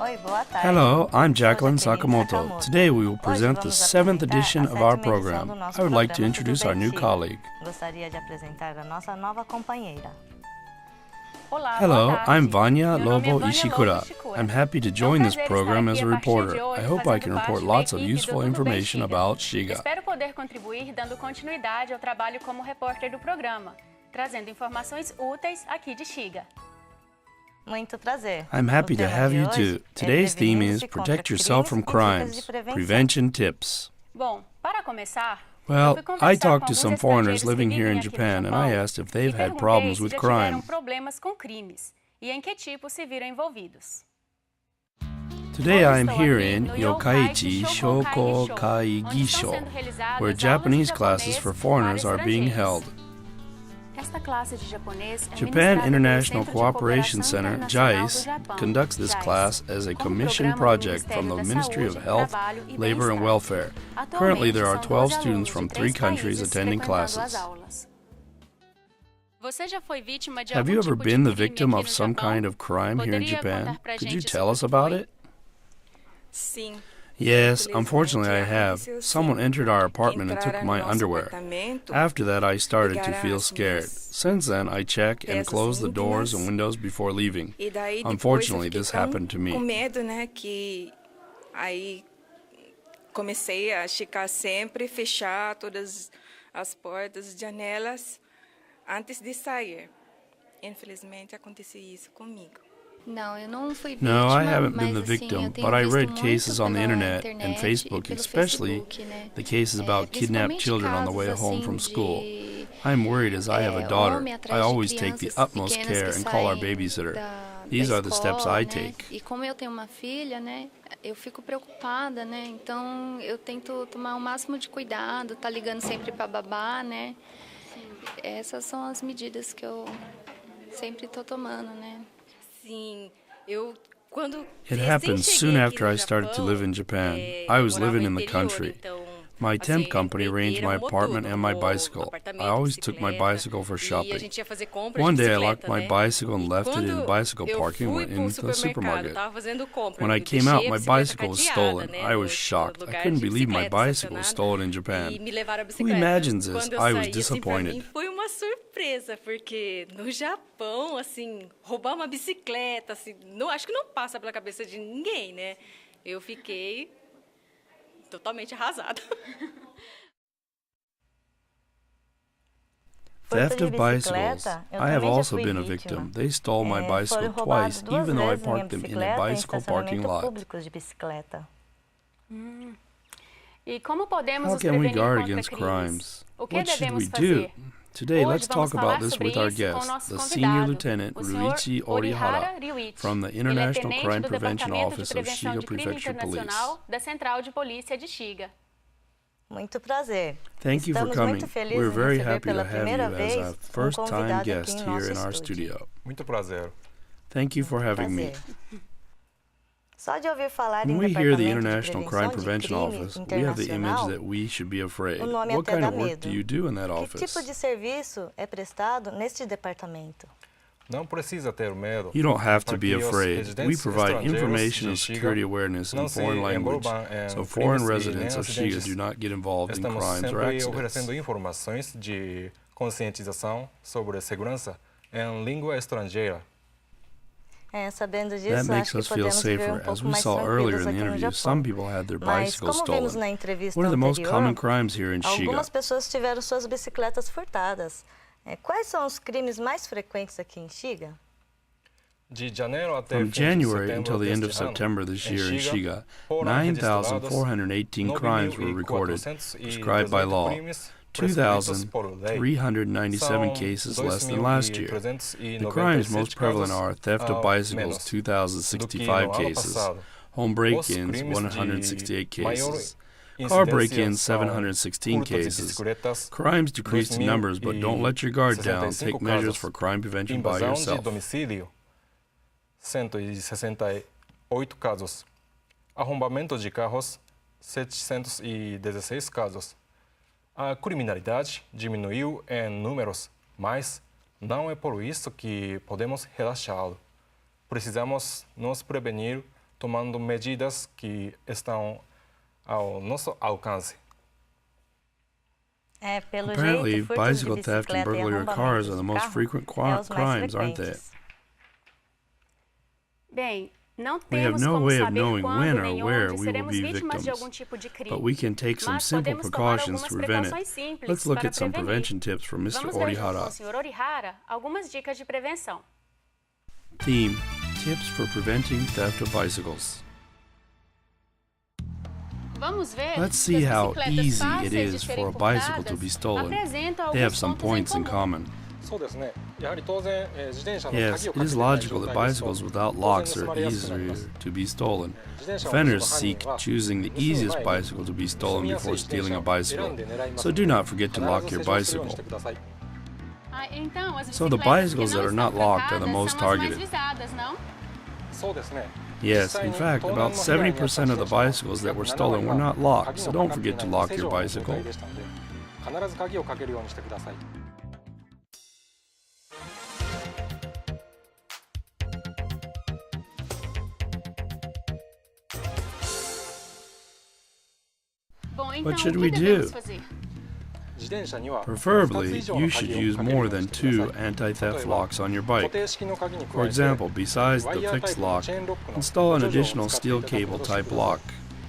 Hello, I'm Jacqueline Sakamoto. Today we will present the 7th edition of our program. I would like to introduce our new colleague. Hello, I'm Vanya Lobo Ishikura. I'm happy to join this program as a reporter. I hope I can report lots of useful information about SHIGA. Espero poder contribuir dando continuidade ao trabalho como repórter do programa, trazendo informações úteis aqui de SHIGA. I'm happy to have you too. Today's theme is Protect Yourself from Crimes, Prevention Tips. Bom, para começar, Well, I talked to some foreigners living here in Japan and I asked if they've had problems with crime. problemas com crimes e em que tipo se viram envolvidos. Today I am here in Yokkaichi Shokokai Gisho, where Japanese classes for foreigners are being held. Esta classe de japonês é Japan ministrada International pelo Centro de Cooperation Cooperação Center, Internacional do JICE, Japão, conducts this JICE, class as a com commission programa do project from the Ministério da Ministry of Saúde, Health, Trabalho e Labor and Bem-Estar. Welfare. Currently there are Atualmente, 12 são 12 students from alunos de 3 três countries países attending frequentando as classes. aulas. Você já foi vítima de Have algum you ever tipo been de the crime victim aqui of no some Japão? kind of crime here in Poderia Japan? contar pra Could you gente tell us sobre o que about foi? it? Sim. Yes, unfortunately I have. Someone entered our apartment and took my underwear. After that I started to feel scared. Since then I check and close the doors and windows before leaving. Unfortunately this happened to me. Com medo, né, que aí comecei a checar sempre, fechar todas as portas, janelas antes de sair. Infelizmente aconteceu isso comigo. Não, eu não fui vítima, No, I haven't been the mas, assim, victim, eu tenho but I visto read muito cases on the pela internet and internet Facebook, e pelo especially Facebook, né? the cases about kidnapped Principalmente children on the way casos, home assim, from school. de, I'm worried as I have a daughter. homem I atrás de always take the crianças utmost pequenas care que and call our saem babysitter. da These are the steps escola, I né? take. E como eu tenho uma filha, né, eu fico preocupada, né? Então eu tento tomar o máximo de cuidado, tá ligando sempre para babá, né? Essas são as medidas que eu sempre tô tomando, né? Sim, eu quando It happened soon after I started to live in Japan. I was living in the country. My temp company arranged my apartment and my bicycle. I always took my bicycle for shopping. One day I locked my bicycle and left it in bicycle parking and went into the supermarket. When I came out, my bicycle was stolen. I was shocked. I couldn't believe my bicycle was stolen in Japan. Who imagines this? I was disappointed. Foi uma surpresa, porque no Japão, assim, roubar uma bicicleta, assim, não, acho que não passa pela cabeça de ninguém, né? Eu fiquei totalmente arrasada. Theft of bicycles. I have also been a victim. They stole my bicycle twice, even though I parked them in a bicycle parking lot. E como podemos How nos can we prevenir guard contra against crimes? O que What should devemos we do? fazer? Today, Hoje let's vamos talk about falar this sobre with our isso com o guest, nosso the Senior convidado, Lieutenant o senhor Ruichi Orihara Orihara Ryuichi. from the Ele é International tenente Crime do Prevention Departamento de Office of Prevenção SHIGA de Crime Prefecture Police. Internacional da Central de Polícia de SHIGA. Muito prazer. Thank you for Estamos coming. muito felizes We're em very receber happy to pela have you primeira as vez a first-time convidado guest aqui em here nosso in our estúdio. studio. Muito prazer. Thank you for having me. Prazer. Só de ouvir falar When em we hear the Departamento de International Crime Prevenção de Prevention Crime Office, we have the image Internacional, that we should be afraid. o nome What até kind dá of work medo. do you do in that Que office? tipo de serviço é prestado neste departamento? Não precisa ter medo. You don't have to be Porque os afraid. We residentes provide estrangeiros information de and SHIGA security awareness in não se foreign language, envolvam em so crimes foreign e residents nem of SHIGA acidentes. do not get involved in Estamos crimes or sempre accidents. oferecendo informações de conscientização sobre segurança em língua estrangeira. Sabendo disso, That makes acho us que feel podemos viver safer. As pouco we mais saw earlier tranquilos in the aqui no interview, Japão. some people had their Mas, bicycles como vimos stolen. na entrevista One of the most common anterior, crimes here in SHIGA. algumas pessoas tiveram suas bicicletas furtadas. Quais são os crimes mais frequentes aqui em SHIGA? De janeiro até From fim de January setembro until the end of deste ano, September this em year in SHIGA, SHIGA, foram registrados 9,418 crimes were recorded, 9.418 prescribed by law, crimes prescritos por lei. 2,397 cases less than last year. The crimes most prevalent are theft of bicycles, 2,065 cases, home break-ins, 168 cases, car break-ins, 716 cases. Crimes decreased in numbers, but don't let your guard down. Take measures for crime prevention by Invasão de yourself. domicílio, 168 casos. Arrombamento de carros, 716 casos. A criminalidade diminuiu em números, mas não é por isso que podemos relaxá-lo. Precisamos nos prevenir tomando medidas que estão ao nosso alcance. Apparently, bicycle theft and burglary cars are the most frequent crimes, aren't they? Bem, não We have temos no como way of saber knowing quando when or nem where onde we will seremos be vítimas de victims, algum tipo de crime. but we can take some Mas simple podemos tomar precautions algumas to prevent it. precauções simples Let's look para at some prevenir. prevention tips from Mr. Vamos ver junto com o Orihara. Sr. Orihara algumas dicas de prevenção. Theme: Tips for preventing theft of bicycles. Vamos ver Let's que see as how bicicletas easy it fáceis de is serem for a bicycle to furtadas be stolen. apresentam They have alguns some pontos points in comum. common. そうですね。やはり当然、自転車の Yes, 鍵を it かけ is てない logical 状 that 態ですと bicycles without 当然 locks 盗ま are れやすくなりま easier す。 to be stolen. 自転車を盗む Offenders 犯 seek 人は choosing the 盗む easiest 前に bicycle to be 盗 stolen みやす before い自転 stealing 車 a を bicycle, 選んで狙います so ので do not forget to lock 必 your ず施錠するように bicycle. してください。 Então, as So the bicicletas que bicycles that não are not estão locked are the trancadas most são as mais targeted. visadas, não? そうですね。 Yes, in fact, about 70% of the bicycles that were stolen were not locked, so don't forget to lock your bicycle. 必ず鍵をかけるようにしてください。Bom, então, What should o we que devemos do? fazer? 自転車には Preferably, 2つ以上の you 鍵 should を use かけるよ more うに than してくだ 2 さい。 anti-theft 例えば locks on your 固 bike. 定式の鍵に For 加えて example, besides ワ the イヤータイ fixed プの lock, チェーンロックの install an 補助錠を additional 使ってい steel ただく cable ことをして type ください。 lock.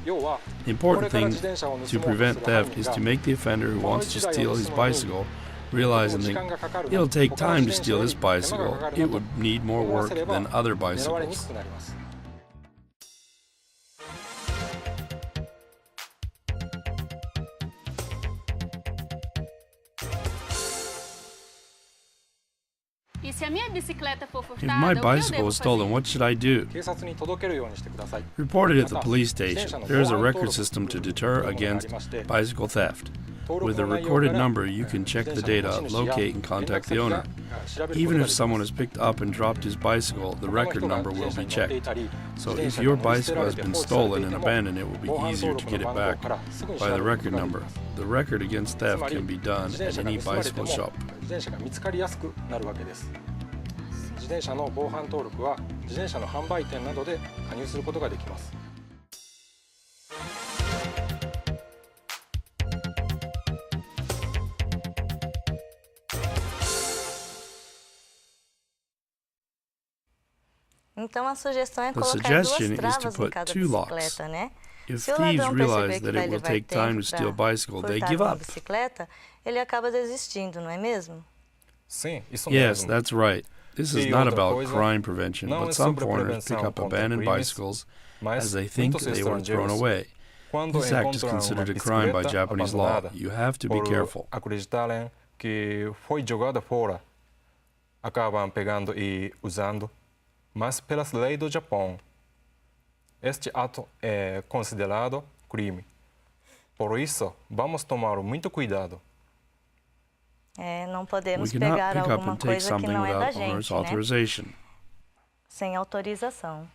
要は The こ important れから thing 自転車を盗もう to と prevent する犯 theft 人 is が to make the offender who この wants to 1台を steal 盗 his むのに bicycle とて realize も and 時 think 間がかかる it'll な take 他の time 自 to 転車 steal よ this り手間が bicycle. かかる It なと would need more 思わ work せれば than other 狙われにく bicycles. くなります。E se a minha bicicleta for If my furtada, o que eu bicycle devo was stolen, fazer? what should I do? 警察に届けるようにしてください。 Report it at the また police 自転車 station. の There is 防 a 犯 record 登録 system to という deter ものがあ against りまして bicycle theft. 登 With 録 a の内容 recorded から number, you can check 自 the 転車 data, の持ち主や locate, and 連絡 contact the 先 owner. が調べること Even が if できま someone す。 has picked up and dropped his bicycle, the 他の record 人が number will 自 be 転車に乗ってい checked. たり、 So 自転 if 車が your 乗り捨て bicycle られ has て been 放置されて stolen い and ても abandoned, it will be 防犯 easier 登 to 録 get の it 番号 back からすぐに調 by べ the ること record ができ number. ます。 The record against つ theft まり can be 自 done 転 at 車が any 盗まれて bicycle も shop. 自転車が見つかりやすくなるわけです。自転車の防犯登録は自転車の販売店などで加入することができます。Então a sugestão é The colocar duas suggestion is to travas em put cada 2 locks. bicicleta, né? If Se o thieves ladrão realize perceber que that vai it will levar take time tempo to steal a para bicycle, they furtar give uma up. bicicleta, ele acaba desistindo, não é mesmo? Sim, isso Yes, mesmo. that's right. This is E not outra about coisa, crime prevention, não é but some sobre foreigners pick prevenção up contra abandoned crimes, bicycles mas as they think muitos they were thrown estrangeiros, away. quando This act is encontram uma considered a crime by bicicleta Japanese law. abandonada You have to be por careful. acreditarem que foi jogada fora, acabam pegando e usando, mas pelas leis do Japão, este ato é considerado crime. Por isso, vamos tomar muito cuidado. Não We podemos cannot pegar pick up alguma and take coisa que something não é da without owner's gente, né? authorization. Sem autorização.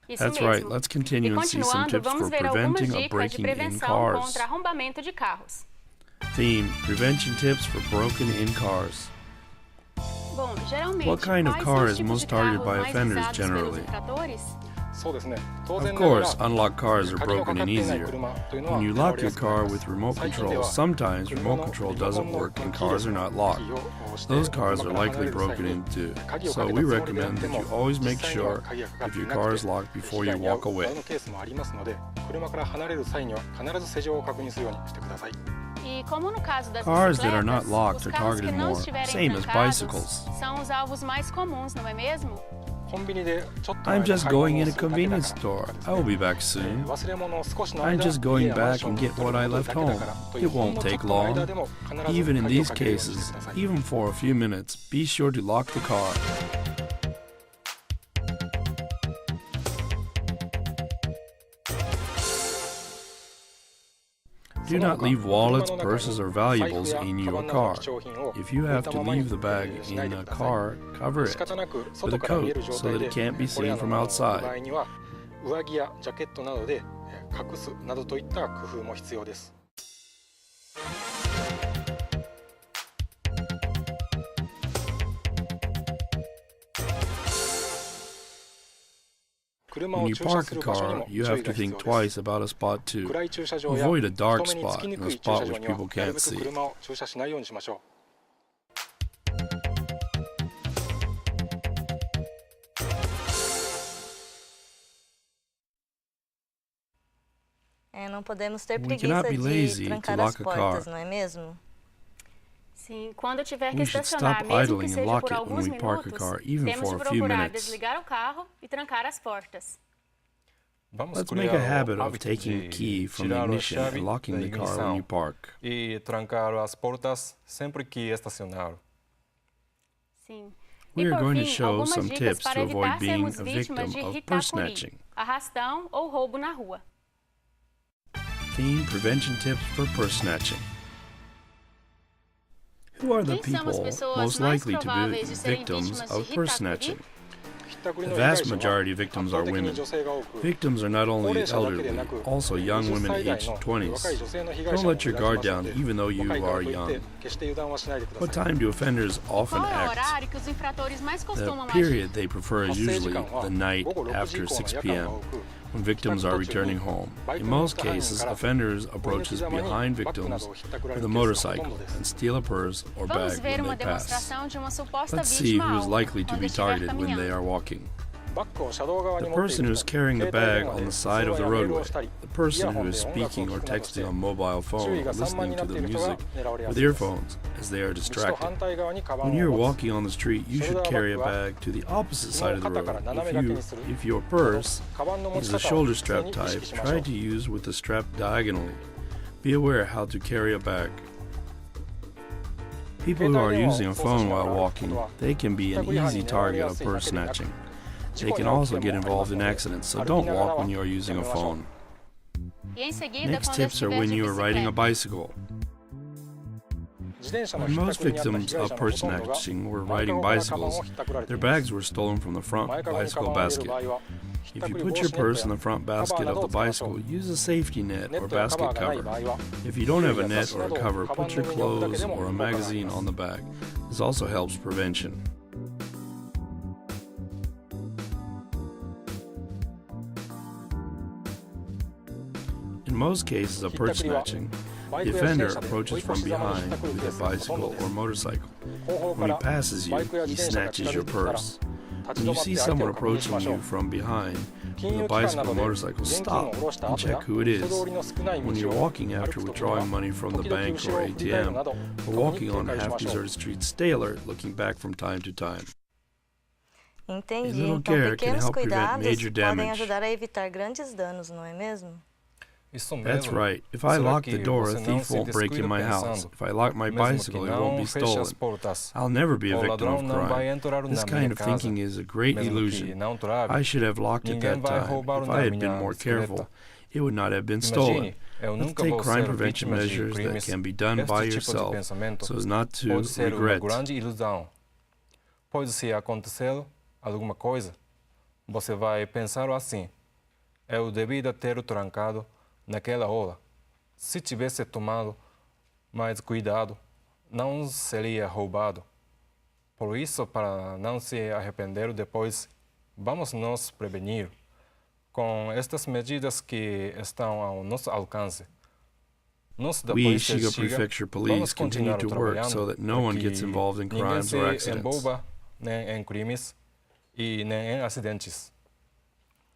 Isso That's mesmo. right. Let's E continue and see some continuando, tips vamos for ver algumas preventing or dicas de breaking in prevenção cars. contra arrombamento de carros. Theme: Prevention tips for broken-in cars. Bom, geralmente, What kind of quais car são os is tipos most de targeted carros by mais offenders visados pelos generally? infratores? そうですね。当 Of 然ながら course, unlocked cars are 鍵のか broken かっ in ていない easier. 車というのは When you 狙わ lock れや your すくなり car ます with remote 最近で control, は sometimes 車 remote の control リモコ doesn't ンの work and キー cars are not locked. を押して Those cars 車 are から離 likely れる際 broken に into, 鍵を so かけ we たつもりであっ recommend て that も you always 実 make 際には sure 鍵がかかっ if てい your な car く is て locked 被 before 害 you に遭う walk 場合 away. のケースもありますので車から離れる際には必ず施錠を確認するようにしてください。 E como no caso das Cars that are not bicicletas, locked os are carros que targeted não more, estiverem same as trancados bicycles. são os alvos mais comuns, não é mesmo? コンビニでちょっと前 I'm の just 買い going 物を in a するだけだ convenience から store. とかです I ね will be back soon. 忘れ物を少しの I'm 間 just going 家やマン back ション and に get 取 what る I こと left だけだ home. からとい It うほん won't のちょっ take との間 long. でも必ず Even in 鍵を these かけるようにして cases, ください。 even for a few minutes, be sure to lock the car. Do not leave wallets, purses, or valuables in your car. If you have to leave the bag in a car, cover it with a coat so that it can't be seen from outside. 上着やジャケットなどで隠すなどといった工夫も必要です。When you park a car, you have to think twice about a spot too. Avoid a dark spot and a spot which people can't see. Não podemos ter We preguiça cannot be de lazy to trancar as lock a portas, car. não é mesmo? Sim, quando tiver que We should estacionar, stop mesmo que idling and seja lock por it alguns when we park a minutos, car, even temos for de a few procurar minutes. desligar o carro e trancar as portas. Let's make a habit of taking the key from the ignition and locking the car when you park. E trancar as portas sempre que estacionar. Sim. We E are por going to fim, show algumas some dicas tips para to avoid evitar being sermos a vítimas victim de of purse hitacuri, snatching. arrastão ou roubo na rua. Theme prevention tips for purse snatching. Who are the Quem são as people pessoas most mais likely to be prováveis de serem victims vítimas of de purse hitacuri? snatching? The vast majority of victims are women. Victims are not only elderly, also young women aged 20s. Don't let your guard down even though you are young. What time do offenders often Qual é o act? horário que os infratores mais The costumam agir? period they prefer is usually the night after 6 p.m. when victims are returning home. In most cases, offenders approaches behind victims with a motorcycle and steal a purse or Vamos bag ver when uma they pass. demonstração de uma suposta Let's see vítima who is alvo likely to quando be estiver targeted when they caminhando. are walking. The person who is carrying the bag on the side of the roadway, the person who is speaking or texting on mobile phone or listening to the music with earphones as they are distracted. When you are walking on the street, you should carry a bag to the opposite side of the road. If your purse is the shoulder strap type, try to use with the strap diagonally. Be aware how to carry a bag. People who are using a phone while walking, they can be an easy target of purse snatching. They can also get involved in accidents, so don't walk when you are using a phone. E em seguida, Next quando tips are estiver when de you are riding a bicicleta. bicycle. When most victims of purse snatching were riding bicycles, their bags were stolen from the front bicycle basket. If you put your purse in the front basket of the bicycle, use a safety net or basket cover. If you don't have a net or a cover, put your clothes or a magazine on the bag. This also helps prevention. In most cases of purse snatching, the offender approaches from behind with a bicycle or motorcycle. When he passes you, he snatches your purse. When you see someone approaching you from behind with a bicycle or motorcycle, stop and check who it is. When you're walking after withdrawing money from the bank or ATM, or walking on half-deserted streets, stay alert, looking back from time to time. Entendi. A little Então, care can pequenos help prevent cuidados major podem damage. ajudar a evitar grandes danos, não é mesmo? Isso mesmo. That's right. If I Será lock que the door, a você não thief se won't break in my descuida house. pensando, If I lock my mesmo que bicycle, it não won't be feche as stolen. portas, I'll never be a o victim ladrão of não vai crime. entrar This na kind minha of casa, thinking is a great mesmo que illusion. não trave, I should have locked it ninguém that vai time. roubar If na I had minha been more careful, bicicleta. it would not have been stolen. Imagine, eu Let's nunca take vou crime ser prevention vítima de measures that crimes. can be done by Este tipo de yourself pensamento so as not to pode ser regret. uma grande ilusão. Pois se acontecer alguma coisa, você vai pensar assim: eu devia ter trancado naquela hora. Se tivesse tomado mais cuidado, não seria roubado. Por isso, para não se arrepender depois, vamos nos prevenir com estas medidas que estão ao nosso alcance. Nós da We, Polícia SHIGA SHIGA, Prefecture Police, vamos continue continuar to work trabalhando so that no one para gets que involved in ninguém crimes or se accidents. envolva nem em crimes e nem em acidentes.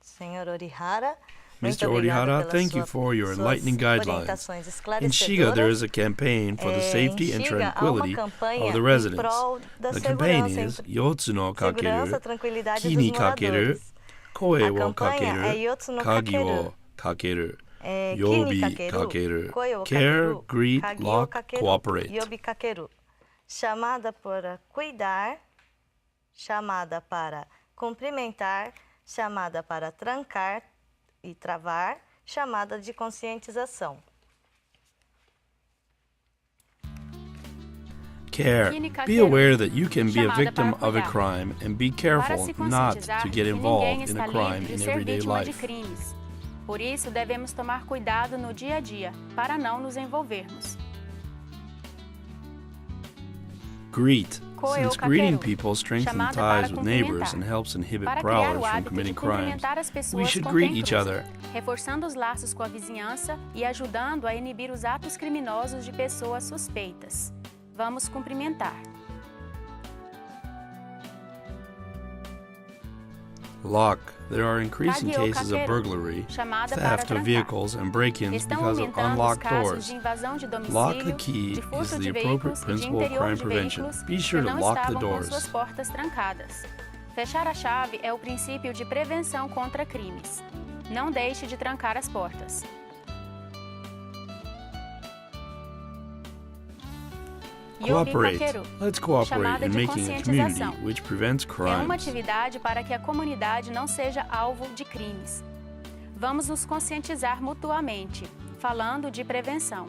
Senhor Orihara, Mr. Orihara, thank you for your enlightening guidelines. In SHIGA, there is a campaign for the safety and tranquility of the residents. The campaign is Yotsu no Kakeru, Ki ni kakeru, Koe wo kakeru, Kagi wo kakeru, Yobi kakeru, Care, greet, lock, cooperate. Yobi kakeru. Chamada para cuidar, chamada para cumprimentar, chamada para trancar e travar, chamada de conscientização. Care. Be aware that you can be a victim of a crime and be careful not to get involved in a crime in everyday life. Por isso, devemos tomar cuidado no dia a dia, para não nos envolvermos. Greet. Coco é o Since greeting caqueiro, people strengthens chamada para ties with neighbors cumprimentar. and helps inhibit Para criar prowlers o from hábito de committing crimes, cumprimentar as we pessoas should com greet quem each cruza, other. reforçando os laços com a vizinhança e ajudando a inibir os atos criminosos de pessoas suspeitas. Vamos cumprimentar. Lock. There are increasing Cagueou cases of caqueiro, burglary, chamada para theft of trancar. vehicles, and break-ins Estão because of aumentando os unlocked casos doors. de invasão de Lock the domicílio, key de is furto the de appropriate veículos e de principle of interior crime de prevention. veículos Be que sure to não lock the estavam com doors. suas portas trancadas. Fechar a chave é o princípio de prevenção contra crimes. Não deixe de trancar as portas. Yobi Cooperate. Caqueiro, Let's cooperate chamada in de making a community conscientização. which prevents É uma crimes. atividade para que a comunidade não seja alvo de crimes. Vamos nos conscientizar mutuamente, falando de prevenção.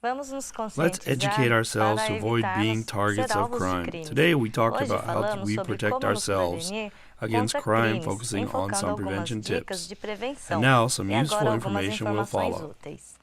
Vamos nos Let's conscientizar educate ourselves to para avoid being evitarmos targets ser of alvos de crime. crimes. Today we talked Hoje about how falamos we sobre protect como nos ourselves prevenir against contra crime, crimes, focusing on enfocando some algumas prevention dicas tips. de prevenção. And now some E useful agora algumas information will informações follow. úteis.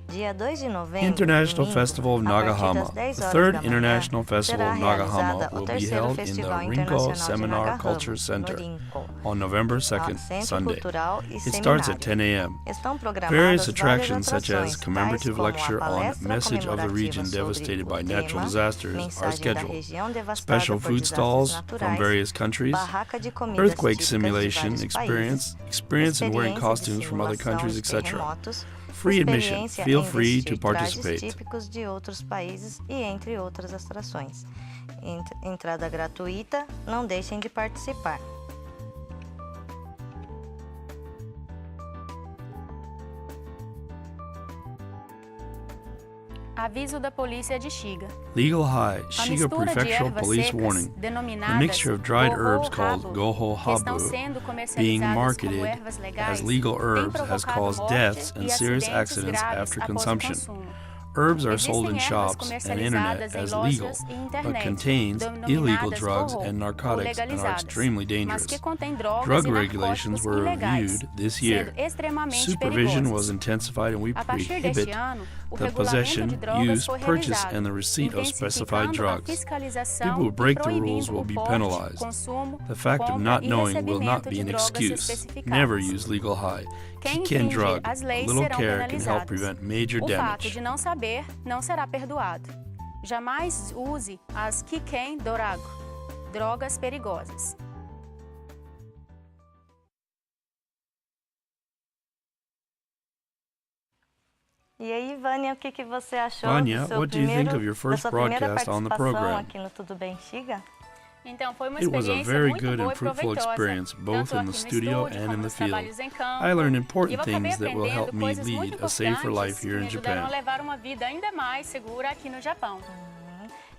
Dia 2 de novembro, International domingo, Festival of a partir das Nagahama. 10 The horas third da manhã, International Festival será of Nagahama realizada o will be terceiro held in the Festival Rinko Internacional de Seminar Nagahama, Culture no Center Rinko, on November 2nd, Centro Sunday. Cultural e It starts at Seminário. 10 a.m. Estão programadas Various várias attractions such as atrações, commemorative tais como a lecture on palestra message of the region comemorativa sobre devastated by o natural tema disasters are Mensagem da scheduled. região devastada Special por food desastres stalls from naturais, various countries, barraca de comidas earthquake típicas de simulation vários países, experience in wearing experiência de costumes from other simulação countries, de etc. terremotos, Free admission. experiência Feel em free vestir to trajes participate. típicos de outros países e entre outras atrações. Entrada gratuita, não deixem de participar. Aviso da polícia de SHIGA. Legal high, A SHIGA mistura de Prefectural ervas Police secas, Warning. The denominadas mixture of dried goho herbs called habu, goho que estão habu sendo being comercializadas marketed como ervas legais, as legal têm herbs has provocado caused morte deaths e and serious acidentes accidents graves after após o consumption. consumo. Herbs are sold in Existem ervas shops and internet comercializadas em as legal, lojas e but internet, contains illegal denominadas drugs goho, and ou narcotics and are legalizadas, extremely mas dangerous. que contêm drogas Drug e regulations narcóticos were ilegais, reviewed this year. sendo extremamente Supervision was perigosas. intensified and we A partir deste prohibit ano, o the regulamento possession, de drogas use, foi purchase, revisado, and the receipt of specified intensificando a drugs. fiscalização People who break e the rules proibindo will o be porte, penalized. consumo, The fact of compra not e knowing will not recebimento be de an drogas excuse. especificadas. Never use legal high. Quem Kicken infringe drug. as A leis little serão care can help penalizados. prevent major O fato damage. de não saber não será perdoado. Jamais use as kicken drug, drogas perigosas. E aí, Vânia, o que você achou Vânia, do seu what do you think primeiro, of your da first sua primeira broadcast on the participação program? aqui no Tudo Bem, SHIGA? Então, foi uma It was a experiência very muito good boa and e fruitful proveitosa, experience, both tanto in aqui the no studio estúdio and como in the nos field. trabalhos em campo. I learned E important eu acabei things that will help aprendendo me coisas muito lead a safer life importantes here que me in ajudaram a Japan. levar uma vida ainda mais segura aqui no Japão.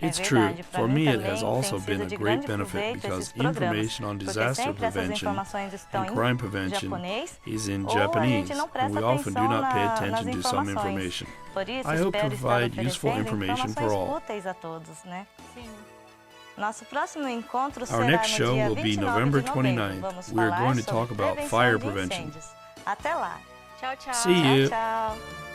It's É true. verdade, pra For mim me, it também has tem also sido been a de great grande benefit proveito because esses programas, information on porque disaster sempre essas prevention informações estão and em crime prevention japonês, is in ou a Japanese, gente não and presta we often do atenção not pay nas attention to some informações. information. Por isso, I hope to espero estar provide useful oferecendo information for informações all. úteis a todos, né? Sim. Nosso próximo encontro Our será next no show dia will be 29 November de novembro. 29th. Vamos We are falar going to sobre talk about prevenção fire de prevention. incêndios. Até lá. Tchau, tchau. See you. Tchau, tchau.